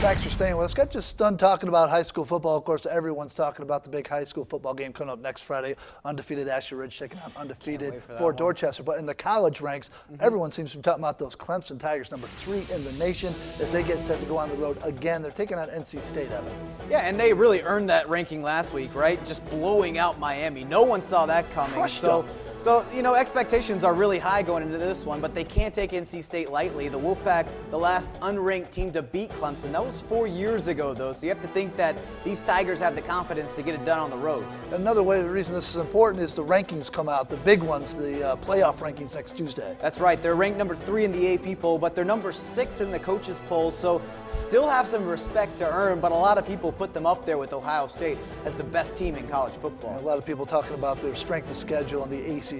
Thanks for staying with us. Got just done talking about high school football. Of course, everyone's talking about the big high school football game coming up next Friday. Undefeated Asher Ridge taking on undefeated Fort Dorchester. But in the college ranks, everyone seems to be talking about those Clemson Tigers, number 3 in the nation, as they get set to go on the road again. They're taking on NC State, Evan. Yeah, and they really earned that ranking last week, right? Just blowing out Miami. No one saw that coming. So, you know, expectations are really high going into this one, but they can't take NC State lightly. The Wolfpack, the last unranked team to beat Clemson, that was 4 years ago, though, so you have to think that these Tigers have the confidence to get it done on the road. Another way, the reason this is important is the rankings come out, the big ones, the playoff rankings next Tuesday. That's right. They're ranked number 3 in the AP poll, but they're number 6 in the coaches poll, so still have some respect to earn, but a lot of people put them up there with Ohio State as the best team in college football. And a lot of people talking about their strength of schedule in the ACC.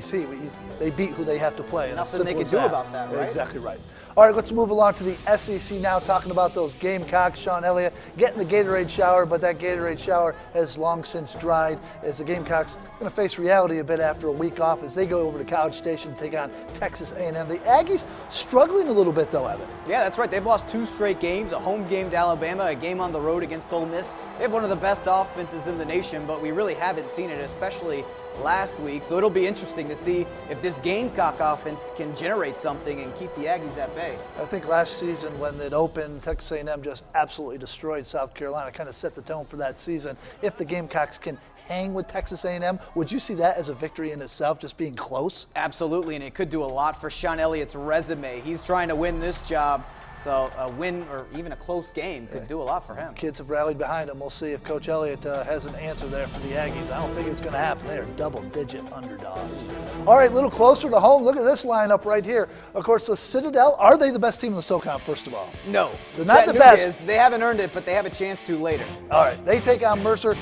They beat who they have to play. Nothing they can do about that, right? Exactly right. All right, let's move along to the SEC now, talking about those Gamecocks. Sean Elliott getting the Gatorade shower, but that Gatorade shower has long since dried as the Gamecocks going to face reality a bit after a week off as they go over to College Station to take on Texas A&M. The Aggies struggling a little bit, though, Evan. Yeah, that's right. They've lost 2 straight games, a home game to Alabama, a game on the road against Ole Miss. They have one of the best offenses in the nation, but we really haven't seen it, especially last week. So it'll be interesting to see if this Gamecock offense can generate something and keep the Aggies at bay. I think last season when it opened, Texas A&M just absolutely destroyed South Carolina, kind of set the tone for that season. If the Gamecocks can hang with Texas A&M, would you see that as a victory in itself, just being close? Absolutely, and it could do a lot for Sean Elliott's resume. He's trying to win this job. So a win or even a close game could do a lot for him. Kids have rallied behind him. We'll see if Coach Elliott has an answer there for the Aggies. I don't think it's going to happen. They are double-digit underdogs. All right, a little closer to home. Look at this lineup right here. Of course, the Citadel, are they the best team in the SoCon, first of all? No. They're not the best. They haven't earned it, but they have a chance to later. All right, they take on Mercer.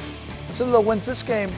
Citadel wins this game.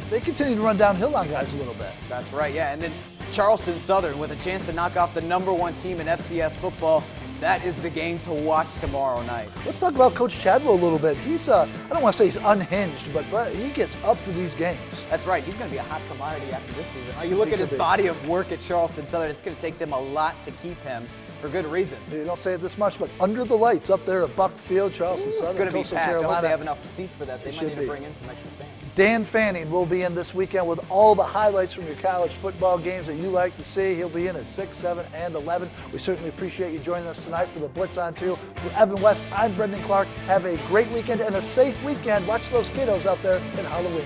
They continue to run downhill on guys a little bit. That's right, yeah. And then Charleston Southern with a chance to knock off the #1 team in FCS football. That is the game to watch tomorrow night. Let's talk about Coach Chadwell a little bit. He's, I don't want to say he's unhinged, but he gets up for these games. That's right. He's going to be a hot commodity after this season. You look at his body of work at Charleston Southern, it's going to take them a lot to keep him for good reason. You don't say it this much, but under the lights up there at Buck Field, Charleston Southern, it's going to be packed. Carolina. I hope they have enough seats for that. They might need to bring in some extra stands. Dan Fanning will be in this weekend with all the highlights from your college football games that you like to see. He'll be in at 6, 7, and 11. We certainly appreciate you joining us tonight for the Blitz on 2. For Evan West, I'm Brendan Clark. Have a great weekend and a safe weekend. Watch those kiddos out there in Halloween.